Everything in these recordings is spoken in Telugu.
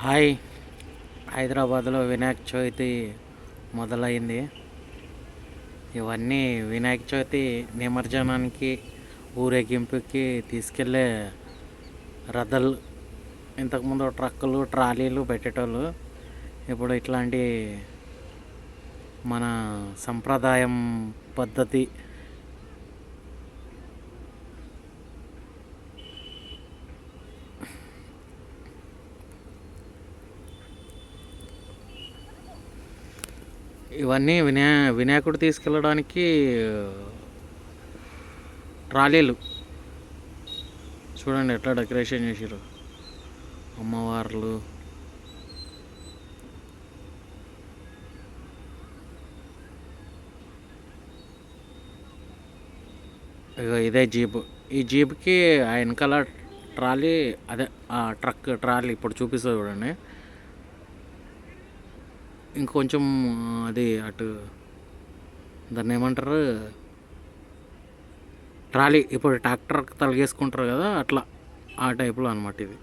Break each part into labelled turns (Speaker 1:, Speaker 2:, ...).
Speaker 1: హాయ్. హైదరాబాద్లో వినాయక చవితి మొదలైంది. ఇవన్నీ వినాయక చవితి నిమజ్జనానికి ఊరేగింపుకి తీసుకెళ్ళే రథాలు. ఇంతకుముందు ట్రక్కులు ట్రాలీలు పెట్టేటోళ్ళు. ఇప్పుడు ఇట్లాంటి మన సంప్రదాయం పద్ధతి ఇవన్నీ వినాయకుడు తీసుకెళ్ళడానికి ట్రాలీలు చూడండి ఎట్లా డెకరేషన్ చేసారు. అమ్మవార్లు, ఇగో ఇదే జీప్. ఈ జీప్కి ఆ వెనకాల ట్రాలీ, అదే ఆ ట్రక్ ట్రాలీ ఇప్పుడు చూపిస్తుంది చూడండి. ఇంకొంచెం అది అటు దాన్ని ఏమంటారు, ట్రాలీ ఇప్పుడు ట్రాక్టర్ తలిగేసుకుంటారు కదా, అట్లా ఆ టైప్లో అనమాట ఇది.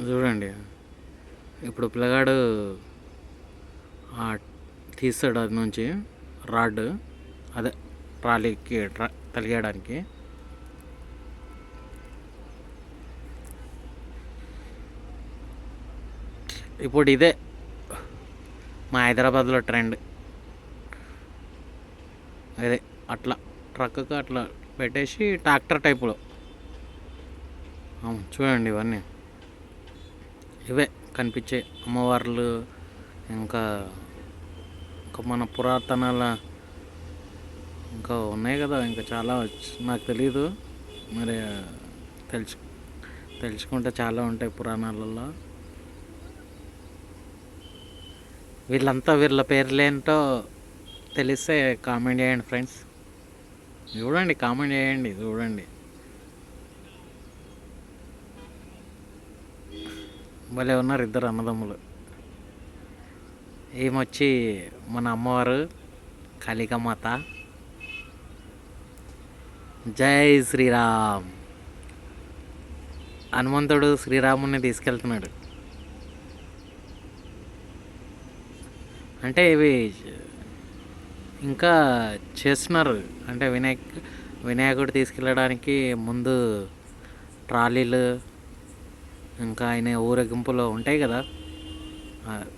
Speaker 1: చూడండి ఇప్పుడు పిల్లగాడు తీస్తాడు అది నుంచి రాడ్, అదే ట్రాలీకి తలిగేయడానికి. ఇప్పుడు ఇదే మా హైదరాబాద్లో ట్రెండ్. అదే అట్లా ట్రక్కి అట్లా పెట్టేసి ట్రాక్టర్ టైపులో. చూడండి ఇవన్నీ ఇవే కనిపించే అమ్మవార్లు. ఇంకా ఇంకా మన పురాతనాల ఇంకా ఉన్నాయి కదా, ఇంకా చాలా నాకు తెలీదు. మరి తెలుసుకుంటే చాలా ఉంటాయి పురాణాలలో. వీళ్ళ పేర్లేంటో తెలిస్తే కామెంట్ చేయండి ఫ్రెండ్స్. చూడండి, కామెంట్ చేయండి. చూడండి భలే ఉన్నారు ఇద్దరు అన్నదమ్ములు. ఏమొచ్చి మన అమ్మవారు కాళికామాత. జై శ్రీరామ్. హనుమంతుడు శ్రీరాముని తీసుకెళ్తున్నాడు. అంటే ఇవి ఇంకా చేస్తున్నారు. అంటే వినాయకుడు తీసుకెళ్ళడానికి ముందు ట్రాలీలు, ఇంకా ఆయన ఊరేగింపులో ఉంటాయి కదా,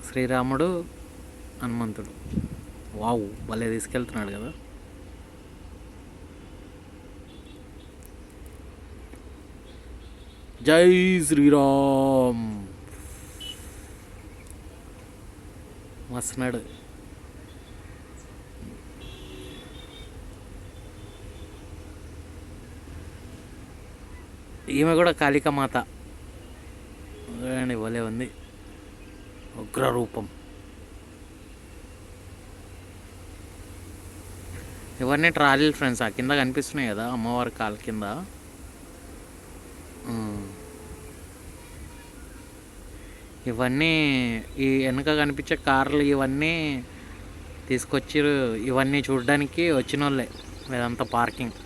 Speaker 1: శ్రీరాముడు హనుమంతుడు. వావ్, భలే తీసుకెళ్తున్నాడు కదా. జై శ్రీరామ్. మస్తున్నాడు. ఈమె కూడా కాళికామాత. భలే ఉంది, ఉగ్రరూపం. ఇవన్నీ ట్రాలీలు ఫ్రెండ్స్. ఆ కింద కనిపిస్తున్నాయి కదా అమ్మవారి కాలు కింద. ఇవన్నీ ఈ వెనక కనిపించే కార్లు ఇవన్నీ తీసుకొచ్చి ఇవన్నీ చూడడానికి వచ్చిన వాళ్ళే. ఇదంతా పార్కింగ్,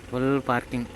Speaker 1: ఫుల్ పార్కింగ్.